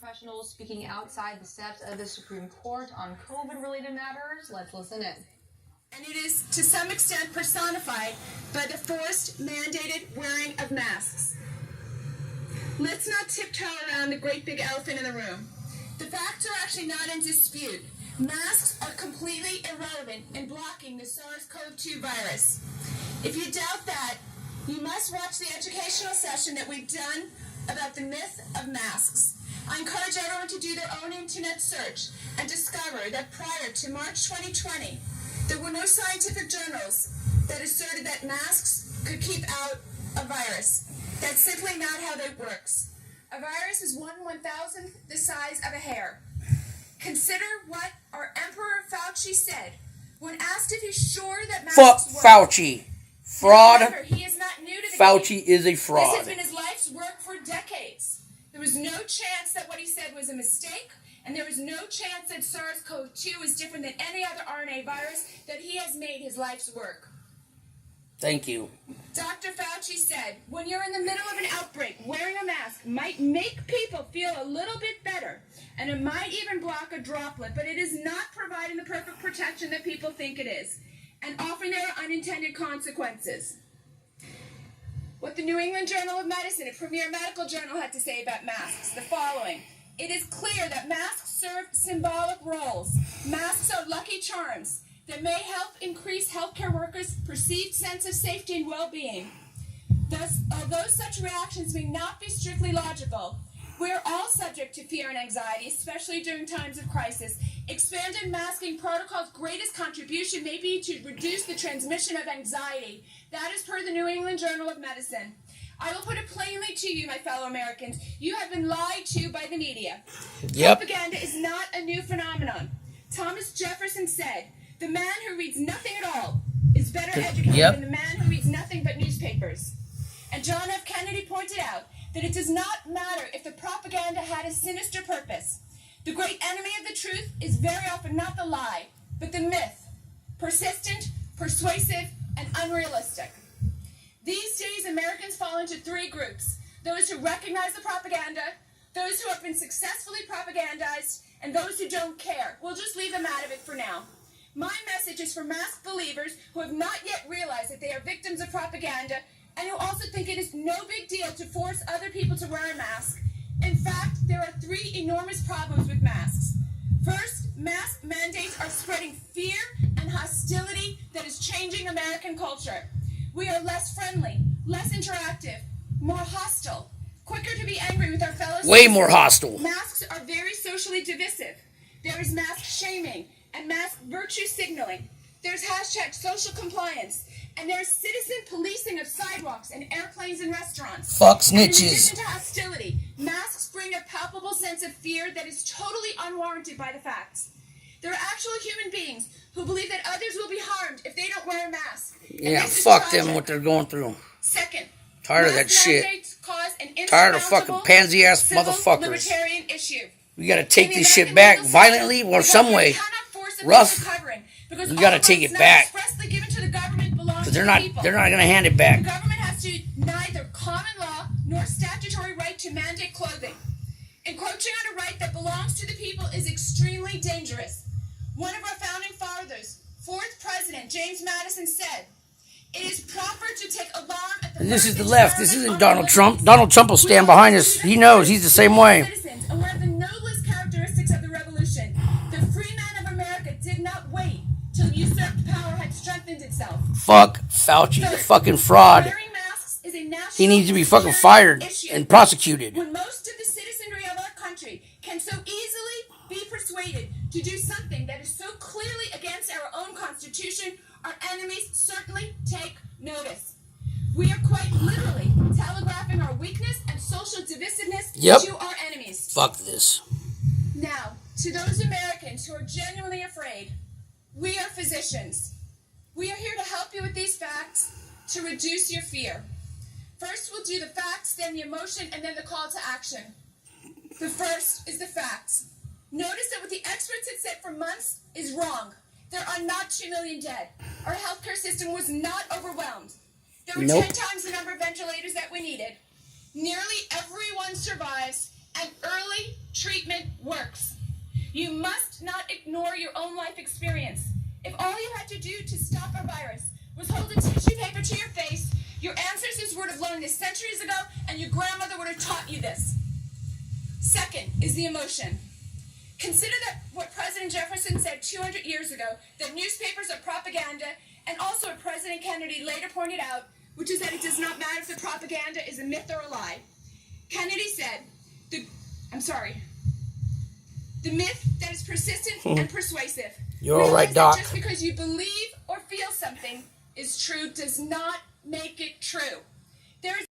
professionals speaking outside the steps of the Supreme Court on COVID-related matters. Let's listen in. And it is, to some extent, personified by the forced, mandated wearing of masks. Let's not tiptoe around the great big elephant in the room. The facts are actually not in dispute. Masks are completely irrelevant in blocking the SARS-CoV-2 virus. If you doubt that, you must watch the educational session that we've done about the myth of masks. I encourage everyone to do their own internet search and discover that prior to March 2020, there were no scientific journals that asserted that masks could keep out a virus. That's simply not how that works. A virus is 1/1000th the size of a hair. Consider what our Emperor Fauci said when asked if he's sure that masks Fuck work. Fauci. Fraud. Remember, he is not new to the Fauci game. is a fraud. This has been his life's work for decades. There was no chance that what he said was a mistake, and there was no chance that SARS-CoV-2 is different than any other RNA virus, that he has made his life's work. Thank you. Dr. Fauci said, when you're in the middle of an outbreak, wearing a mask might make people feel a little bit better, and it might even block a droplet, but it is not providing the perfect protection that people think it is, and often there are unintended consequences. What the New England Journal of Medicine, a premier medical journal, had to say about masks, the following. It is clear that masks serve symbolic roles. Masks are lucky charms that may help increase healthcare workers' perceived sense of safety and well-being. Thus, although such reactions may not be strictly logical, we are all subject to fear and anxiety, especially during times of crisis. Expanded masking protocols' greatest contribution may be to reduce the transmission of anxiety. That is per the New England Journal of Medicine. I will put it plainly to you, my fellow Americans. You have been lied to by the media. Yep. Propaganda is not a new phenomenon. Thomas Jefferson said, the man who reads nothing at all is better educated than the man who reads nothing but newspapers. And John F. Kennedy pointed out that it does not matter if the propaganda had a sinister purpose. The great enemy of the truth is very often not the lie, but the myth, persistent, persuasive, and unrealistic. These days, Americans fall into three groups: those who recognize the propaganda, those who have been successfully propagandized, and those who don't care. We'll just leave them out of it for now. My message is for mask believers who have not yet realized that they are victims of propaganda and who also think it is no big deal to force other people to wear a mask. In fact, there are three enormous problems with masks. First, mask mandates are spreading fear and hostility that is changing American culture. We are less friendly, less interactive, more hostile, quicker to be angry with our fellow citizens. Way more hostile. Masks are very socially divisive. There is mask shaming and mask virtue signaling. There's hashtag social compliance. And there's citizen policing of sidewalks and airplanes and restaurants. Fuck And in snitches. addition to hostility, masks bring a palpable sense of fear that is totally unwarranted by the facts. There are actual human beings who believe that others will be harmed if they don't wear a mask. And Yeah, this is fuck tragic. them what they're going through. Second, Tired of that mask shit. mandates cause an Tired of fucking insurmountable pansy ass civil motherfuckers. libertarian issue. We gotta take In the this shit American back legal violently system, or the some government way. cannot force a Rough. facial covering, because We gotta all take rights it not back. expressly given to the government belong Because to they're the not people. gonna hand it The back. government has to neither common law nor statutory right to mandate clothing. Encroaching on a right that belongs to the people is extremely dangerous. One of our founding fathers, fourth president, James Madison, said, "It is proper to take alarm at the And this first is the left. This experiment isn't on Donald our Trump. liberties. Donald Trump will We stand all behind see us. that He knows. He's the same way. Citizens, and one of the noblest characteristics of the revolution, the free men of America did not wait till usurped power had strengthened itself. Fuck Fauci, the fucking fraud. Wearing masks is a national He needs to be fucking security fired issue. and prosecuted. When most of the citizenry of our country can so easily be persuaded to do something that is so clearly against our own Constitution, our enemies certainly take notice. We are quite literally telegraphing our weakness and social divisiveness Yep. to our enemies. Fuck this. Now, to those Americans who are genuinely afraid, we are physicians. We are here to help you with these facts to reduce your fear. First, we'll do the facts, then the emotion, and then the call to action. The first is the facts. Notice that what the experts had said for months is wrong. There are not 2 million dead. Our healthcare system was not overwhelmed. There were Nope. 10 times the number of ventilators that we needed. Nearly everyone survives, and early treatment works. You must not ignore your own life experience. If all you had to do to stop a virus was hold a tissue paper to your face, your ancestors would have learned this centuries ago, and your grandmother would have taught you this. Second is the emotion. Consider that what President Jefferson said 200 years ago, that newspapers are propaganda, and also what President Kennedy later pointed out, which is that it does not matter if the propaganda is a myth or a lie. Kennedy said, the myth that is persistent and persuasive. You're all right, Realize that Doc. just because you believe or feel something is true does not make it true. There is